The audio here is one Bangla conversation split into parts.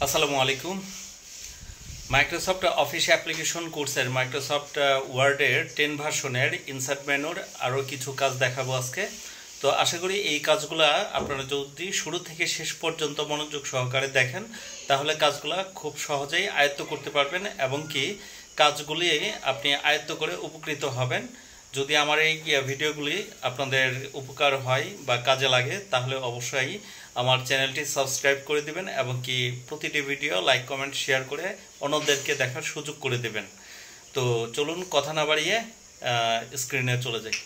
আসসালামু আলাইকুম। মাইক্রোসফট অফিস অ্যাপ্লিকেশন কোর্সের মাইক্রোসফট ওয়ার্ডের 10 ভার্সনের ইনসার্ট মেনুর আরও কিছু কাজ দেখাবো আজকে। তো আশা করি এই কাজগুলা আপনারা যদি শুরু থেকে শেষ পর্যন্ত মনোযোগ সহকারে দেখেন তাহলে কাজগুলা খুব সহজেই আয়ত্ত করতে পারবেন এবং কি কাজগুলি আপনি আয়ত্ত করে উপকৃত হবেন। যদি আমার এই ভিডিওগুলি আপনাদের উপকার হয় বা কাজে লাগে তাহলে অবশ্যই আমার চ্যানেলটি সাবস্ক্রাইব করে দিবেন এবং কি প্রতিটি ভিডিও লাইক কমেন্ট শেয়ার করে অন্যদেরকে দেখার সুযোগ করে দেবেন। তো চলুন কথা না বাড়িয়ে স্ক্রিনে চলে যাই।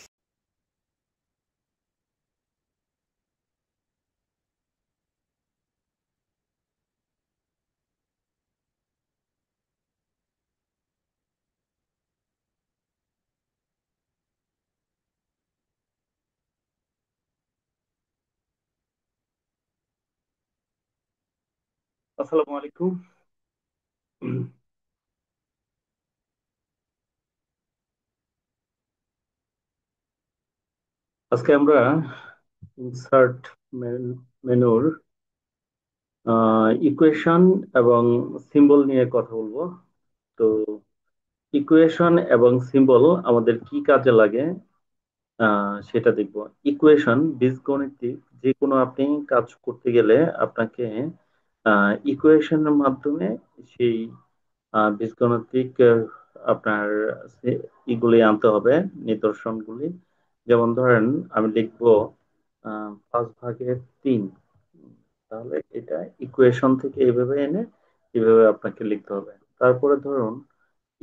আসসালামু আলাইকুম। আজকে আমরা ইনসার্ট মেনুর ইকুয়েশন এবং সিম্বল নিয়ে কথা বলবো। তো ইকুয়েশন এবং সিম্বল আমাদের কি কাজে লাগে সেটা দেখব। ইকুয়েশন বীজগণিতিক যে কোনো আপনি কাজ করতে গেলে আপনাকে ইকুয়েশনের মাধ্যমে সেই বীজগণিতিক আপনার ইগুলি আনতে হবে, নিদর্শনগুলি। যেমন ধরেন আমি লিখব 5/3। তাহলে এটা ইকুয়েশন থেকে এইভাবে এনে এইভাবে আপনাকে লিখতে হবে। তারপরে ধরুন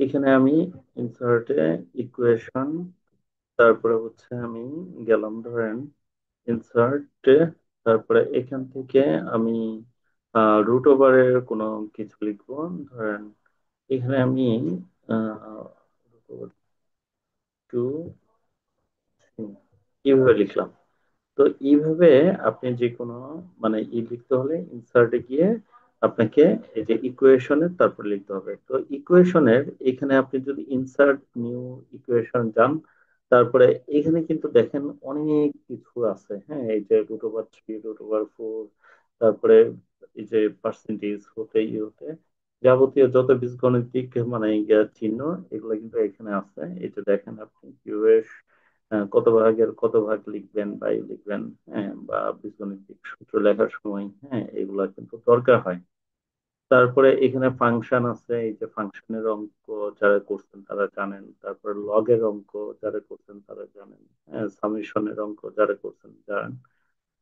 এখানে আমি ইনসার্টে ইকুয়েশন, তারপরে হচ্ছে আমি গেলাম ধরেন ইনসার্টে, তারপরে এখান থেকে আমি রুট ওভারের কোনো কিছু লিখবো। ধরেন এখানে আমি রুট ওভার টু এইভাবে লিখলাম। তো এইভাবে আপনি যে কোনো মানে লিখতে হলে ইনসার্টে গিয়ে আপনাকে এই যে ইকুয়েশনের তারপর লিখতে হবে। তো ইকুয়েশনের এখানে আপনি যদি ইনসার্ট নিউ ইকুয়েশন যান, তারপরে এখানে কিন্তু দেখেন অনেক কিছু আছে। হ্যাঁ, এই যে √3, √4, তারপরে এই যে পার্সেন্টেজ হতে হতে যাবতীয় যত বীজগণিতিক মানে চিহ্ন এগুলো কিন্তু এখানে আছে। এই যে দেখেন আপনি কিভাবে কত ভাগের কত ভাগ লিখবেন বা লিখবেন, হ্যাঁ, বা বীজগণিতিক সূত্র লেখার সময় হ্যাঁ এগুলা কিন্তু দরকার হয়। তারপরে এখানে ফাংশন আছে, এই যে ফাংশনের অঙ্ক যারা করছেন তারা জানেন। তারপরে লগের অঙ্ক যারা করছেন তারা জানেন। হ্যাঁ, সামেশনের অঙ্ক যারা করছেন জানেন।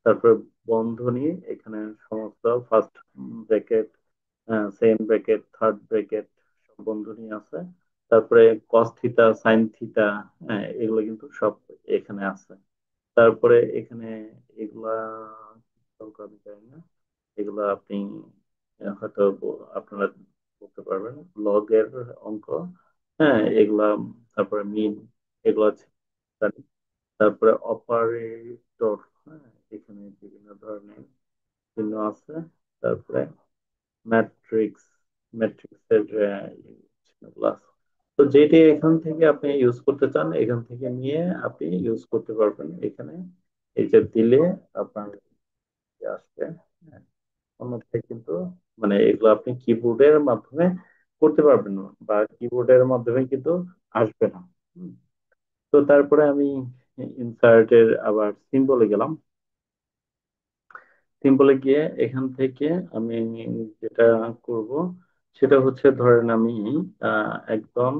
তারপরে বন্ধনী, এখানে সমস্ত first bracket, second bracket, third bracket সব বন্ধনী আছে। তারপরে কস থিতা, সাইন থিতা, হ্যাঁ এগুলো কিন্তু সব এখানে আছে। তারপরে এখানে এগুলা অঙ্ক আমি জানি না, এগুলা আপনি হয়তো আপনারা বলতে পারবেন লগের অঙ্ক। হ্যাঁ এগুলা, তারপরে মিন, এগুলা জানি। তারপরে অপারেটর, হ্যাঁ এখানে বিভিন্ন ধরনের চিহ্ন আছে। তারপরে ম্যাট্রিক্স, ম্যাট্রিক্সের চিহ্নগুলো আছে। তো যেটি এখান থেকে আপনি ইউজ করতে চান এখান থেকে নিয়ে আপনি ইউজ করতে পারবেন এখানে। এই যে দিলে আপনার আসবে। হ্যাঁ, অন্যথায় কিন্তু মানে এগুলো আপনি কিবোর্ডের মাধ্যমে করতে পারবেন না বা কিবোর্ডের মাধ্যমে কিন্তু আসবে না। হুম। তো তারপরে আমি ইনসার্টের আবার সিম্বলে গেলাম। সিম্বলে গিয়ে এখান থেকে আমি যেটা করব সেটা হচ্ছে ধরেন আমি একদম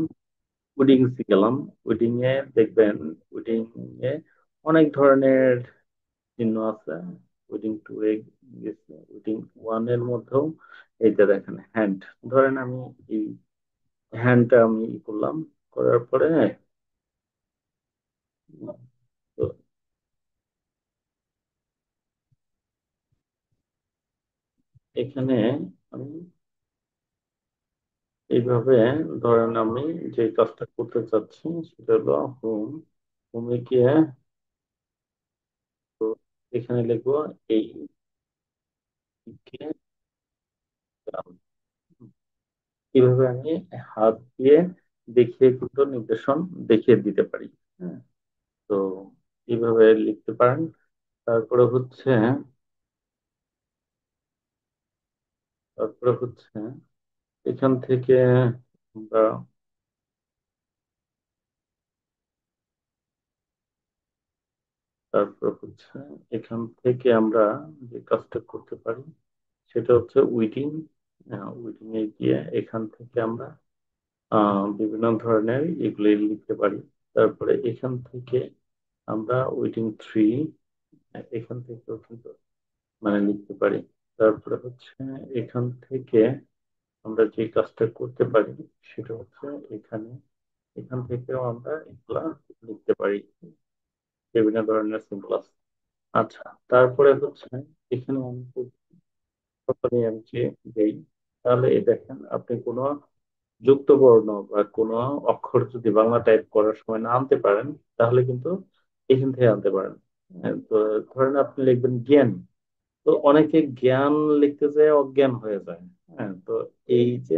উইডিংস গেলাম। উইডিং এ দেখবেন, উইডিং এ অনেক ধরনের চিহ্ন আছে। উইডিং টু এ গেছে, উইডিং ওয়ান এর মধ্যেও এই যে দেখেন হ্যান্ড। ধরেন আমি এই হ্যান্ডটা আমি করলাম, করার পরে তো এখানে আমি এইভাবে ধরেন আমি যে কাজটা করতে চাচ্ছি সেটা হলো হোম। হোমে গিয়ে তো এখানে লিখবো এই কে গ্রাম। কিভাবে আমি হাত দিয়ে দেখিয়ে কিন্তু নির্দেশন দেখিয়ে দিতে পারি। হ্যাঁ, তো এইভাবে লিখতে পারেন। তারপরে হচ্ছে তারপরে হচ্ছে এখান থেকে আমরা তারপর হচ্ছে এখান থেকে আমরা যে কাজটা করতে পারি সেটা হচ্ছে উইডিং। উইডিং এ গিয়ে এখান থেকে আমরা বিভিন্ন ধরনের এগুলি লিখতে পারি। তারপরে এখান থেকে আমরা উইডিং থ্রি এখান থেকেও কিন্তু মানে লিখতে পারি। তারপরে হচ্ছে এখান থেকে আমরা যে কাজটা করতে পারি সেটা হচ্ছে এখানে এখান থেকেও আমরা এগুলা লিখতে পারি, বিভিন্ন ধরনের সিম্বল আছে। আচ্ছা, তারপরে হচ্ছে এখানে আমি প্রথমে আমি যে দেই, তাহলে এই দেখেন আপনি কোনো যুক্ত বর্ণ বা কোনো অক্ষর যদি বাংলা টাইপ করার সময় না আনতে পারেন তাহলে কিন্তু এখান থেকে আনতে পারেন। তো ধরেন আপনি লিখবেন জ্ঞান, তো অনেকে জ্ঞান লিখতে যায় অজ্ঞান হয়ে যায়। তো এই যে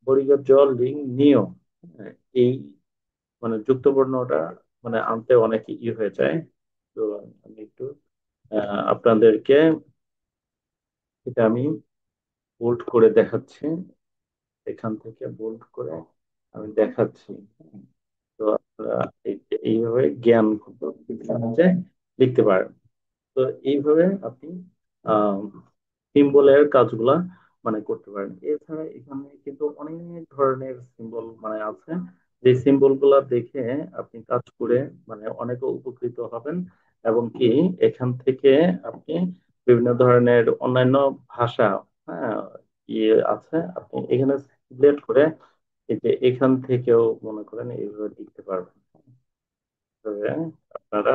বরিগার জল লিং নিয়, হ্যাঁ, এই মানে যুক্ত বর্ণটা মানে আনতে অনেক হয়ে যায়। তো আমি একটু আপনাদেরকে এটা আমি বোল্ড করে দেখাচ্ছি, এখান থেকে বোল্ড করে আমি দেখাচ্ছি। তো আপনারা এইভাবে জ্ঞান যে লিখতে পারেন। তো এইভাবে আপনি সিম্বলের কাজগুলা মানে করতে পারেন। এছাড়া এখানে কিন্তু অনেক ধরনের সিম্বল মানে আছে, যে সিম্বল গুলা দেখে আপনি কাজ করে মানে অনেক উপকৃত হবেন। এবং কি এখান থেকে আপনি বিভিন্ন ধরনের অন্যান্য ভাষা, হ্যাঁ, আছে, আপনি এখানে সিলেক্ট করে এই যে এখান থেকেও মনে করেন এইভাবে লিখতে পারবেন। তবে আপনারা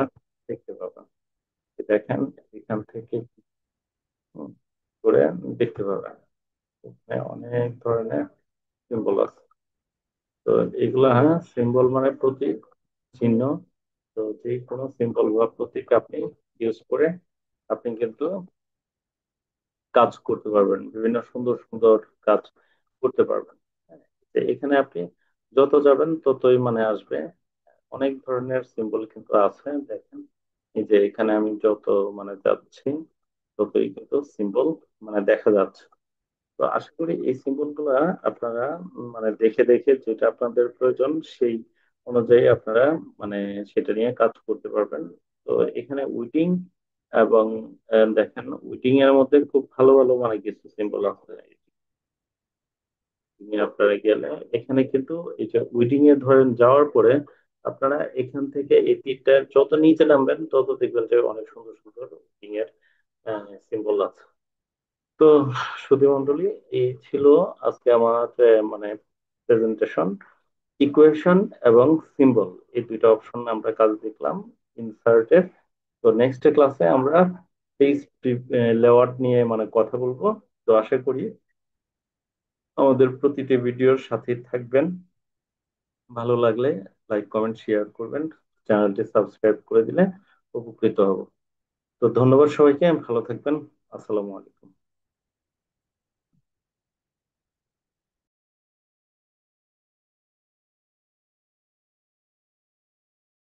দেখতে পাবেন, দেখেন এখান থেকে হুম, করে দেখতে পাবেন এখানে অনেক ধরনের সিম্বল আছে। তো এগুলা, হ্যাঁ, সিম্বল মানে প্রতীক, চিহ্ন। তো যে কোনো সিম্বল বা প্রতীক আপনি ইউজ করে আপনি কিন্তু কাজ করতে পারবেন, বিভিন্ন সুন্দর সুন্দর কাজ করতে পারবেন। হ্যাঁ, তো এখানে আপনি যত যাবেন ততই মানে আসবে, অনেক ধরনের সিম্বল কিন্তু আছে দেখেন। এই যে এখানে আমি যত মানে যাচ্ছি ততই কিন্তু সিম্বল মানে দেখা যাচ্ছে। তো আশা করি এই সিম্বল গুলা আপনারা মানে দেখে দেখে যেটা আপনাদের প্রয়োজন সেই অনুযায়ী আপনারা মানে সেটা নিয়ে কাজ করতে পারবেন। তো এখানে উইটিং এবং দেখেন উইটিং এর মধ্যে খুব ভালো ভালো মানে কিছু সিম্বল আছে। আপনারা গেলে এখানে কিন্তু এই যে উইডিং এ ধরেন যাওয়ার পরে আপনারা এখান থেকে এই তীরটা যত নিচে নামবেন তত দেখবেন যে অনেক সুন্দর সুন্দর উইডিং এর সিম্বল আছে। তো সুধী মণ্ডলী, এই ছিল আজকে আমার মানে প্রেজেন্টেশন। ইকুয়েশন এবং সিম্বল এই দুইটা অপশন আমরা কাজ দেখলাম ইনসার্টের। তো নেক্সট ক্লাসে আমরা পেজ লেআউট নিয়ে মানে কথা বলবো। তো আশা করি আমাদের প্রতিটি ভিডিওর সাথে থাকবেন। ভালো লাগলে লাইক কমেন্ট শেয়ার করবেন, চ্যানেলটি সাবস্ক্রাইব করে দিলে উপকৃত হব। তো ধন্যবাদ সবাইকে, ভালো থাকবেন। আসসালামু আলাইকুম।